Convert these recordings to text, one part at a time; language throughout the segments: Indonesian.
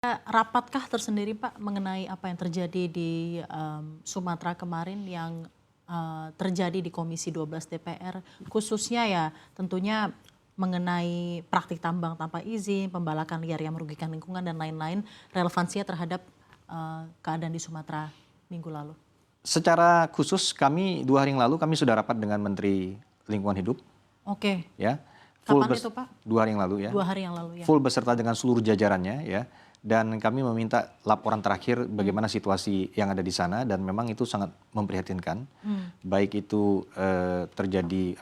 Rapatkah tersendiri Pak mengenai apa yang terjadi di Sumatera kemarin yang terjadi di Komisi 12 DPR, khususnya ya tentunya mengenai praktik tambang tanpa izin, pembalakan liar yang merugikan lingkungan dan lain-lain, relevansinya terhadap keadaan di Sumatera minggu lalu? Secara khusus kami 2 hari yang lalu kami sudah rapat dengan Menteri Lingkungan Hidup. Oke. Ya, Kapan itu Pak? 2 hari yang lalu ya. 2 hari yang lalu ya. Full beserta dengan seluruh jajarannya ya. Dan kami meminta laporan terakhir bagaimana situasi yang ada di sana dan memang itu sangat memprihatinkan. Baik itu terjadi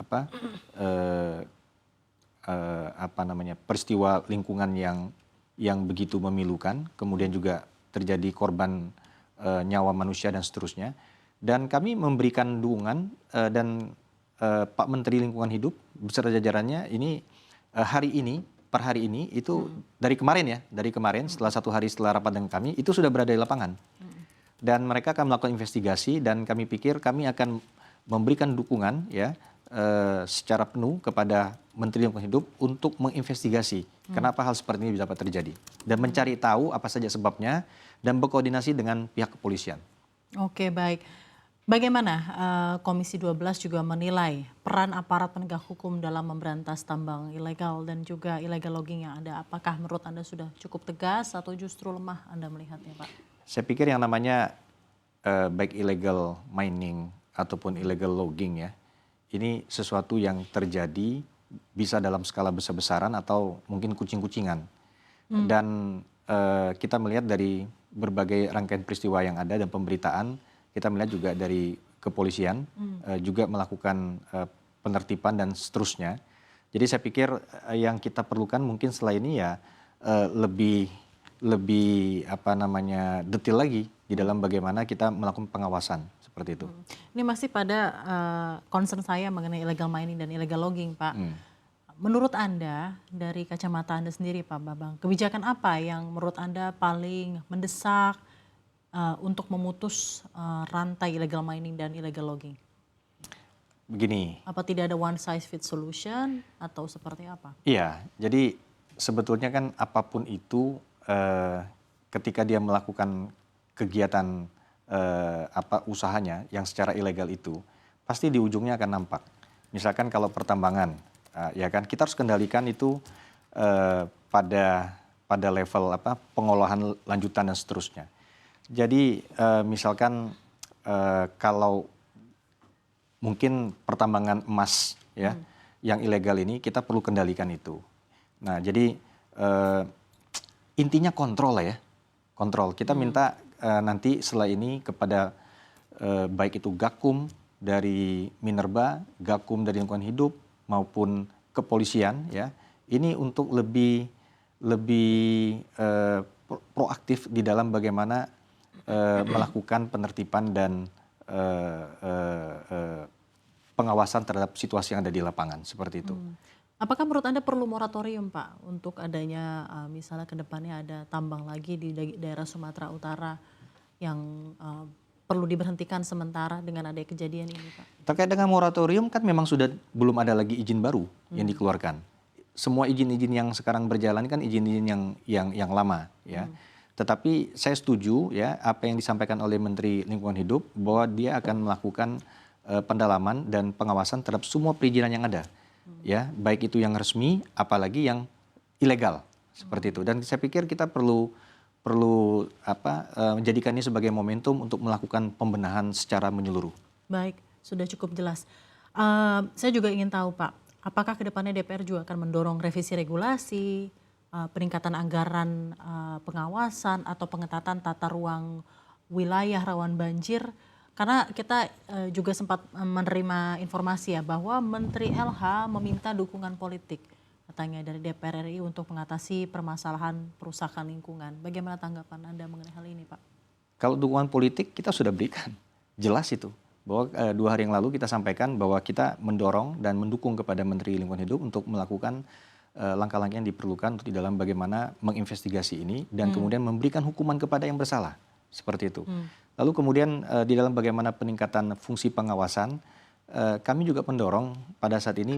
peristiwa lingkungan yang begitu memilukan, kemudian juga terjadi korban nyawa manusia dan seterusnya. Dan kami memberikan dukungan dan Pak Menteri Lingkungan Hidup beserta jajarannya ini per hari ini itu dari kemarin setelah 1 hari setelah rapat dengan kami itu sudah berada di lapangan. Dan mereka akan melakukan investigasi dan kami pikir kami akan memberikan dukungan ya secara penuh kepada Menteri Lingkungan Hidup untuk menginvestigasi kenapa hal seperti ini bisa dapat terjadi dan mencari tahu apa saja sebabnya dan berkoordinasi dengan pihak kepolisian. Oke, baik. Bagaimana Komisi 12 juga menilai peran aparat penegak hukum dalam memberantas tambang ilegal dan juga illegal logging yang ada? Apakah menurut Anda sudah cukup tegas atau justru lemah Anda melihatnya, Pak? Saya pikir yang namanya baik illegal mining ataupun illegal logging ya, ini sesuatu yang terjadi bisa dalam skala besar-besaran atau mungkin kucing-kucingan. Dan kita melihat dari berbagai rangkaian peristiwa yang ada dan pemberitaan, kita melihat juga dari kepolisian juga melakukan penertiban dan seterusnya. Jadi saya pikir yang kita perlukan mungkin setelah ini ya lebih detail lagi di dalam bagaimana kita melakukan pengawasan seperti itu. Ini masih pada concern saya mengenai illegal mining dan illegal logging, Pak. Menurut Anda, dari kacamata Anda sendiri Pak Bambang, kebijakan apa yang menurut Anda paling mendesak untuk memutus rantai illegal mining dan illegal logging? Begini. Apa tidak ada one size fits solution atau seperti apa? Iya, jadi sebetulnya kan apapun itu ketika dia melakukan kegiatan usahanya yang secara ilegal itu, pasti di ujungnya akan nampak. Misalkan kalau pertambangan, ya kan kita harus kendalikan itu pada level pengolahan lanjutan dan seterusnya. Jadi misalkan kalau mungkin pertambangan emas ya yang ilegal ini kita perlu kendalikan itu. Nah jadi intinya kontrol lah ya, kontrol. Kita minta nanti setelah ini kepada baik itu Gakum dari Minerba, Gakum dari Lingkungan Hidup maupun kepolisian ya, ini untuk lebih proaktif di dalam bagaimana melakukan penertiban dan pengawasan terhadap situasi yang ada di lapangan seperti itu. Apakah menurut Anda perlu moratorium Pak untuk adanya misalnya ke depannya ada tambang lagi di daerah Sumatera Utara yang perlu diberhentikan sementara dengan adanya kejadian ini Pak? Terkait dengan moratorium kan memang sudah belum ada lagi izin baru yang dikeluarkan. Semua izin-izin yang sekarang berjalan kan izin-izin yang lama ya. Tetapi saya setuju ya apa yang disampaikan oleh Menteri Lingkungan Hidup bahwa dia akan melakukan pendalaman dan pengawasan terhadap semua perizinan yang ada. Ya, baik itu yang resmi apalagi yang ilegal seperti itu. Dan saya pikir kita perlu menjadikan ini sebagai momentum untuk melakukan pembenahan secara menyeluruh. Baik, sudah cukup jelas. Saya juga ingin tahu Pak, apakah kedepannya DPR juga akan mendorong revisi regulasi, peningkatan anggaran pengawasan atau pengetatan tata ruang wilayah rawan banjir? Karena kita juga sempat menerima informasi ya bahwa Menteri LH meminta dukungan politik katanya dari DPR RI untuk mengatasi permasalahan perusakan lingkungan. Bagaimana tanggapan Anda mengenai hal ini Pak? Kalau dukungan politik kita sudah berikan, jelas itu. Bahwa 2 hari yang lalu kita sampaikan bahwa kita mendorong dan mendukung kepada Menteri Lingkungan Hidup untuk melakukan langkah-langkah yang diperlukan untuk di dalam bagaimana menginvestigasi ini dan kemudian memberikan hukuman kepada yang bersalah. Seperti itu. Lalu kemudian di dalam bagaimana peningkatan fungsi pengawasan, kami juga mendorong pada saat ini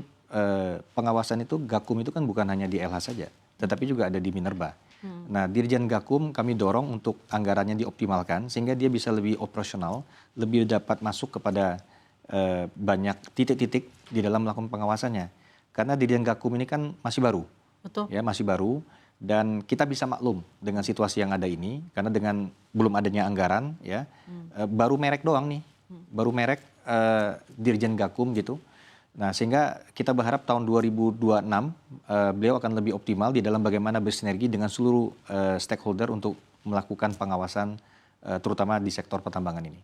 pengawasan itu Gakum itu kan bukan hanya di LH saja, tetapi juga ada di Minerba. Nah, Dirjen Gakum kami dorong untuk anggarannya dioptimalkan sehingga dia bisa lebih operasional, lebih dapat masuk kepada banyak titik-titik di dalam melakukan pengawasannya. Karena Dirjen Gakum ini kan masih baru, Betul. ya masih baru, dan kita bisa maklum dengan situasi yang ada ini karena dengan belum adanya anggaran, ya baru merek doang nih, baru merek Dirjen Gakum gitu. Nah, sehingga kita berharap tahun 2026 beliau akan lebih optimal di dalam bagaimana bersinergi dengan seluruh stakeholder untuk melakukan pengawasan terutama di sektor pertambangan ini.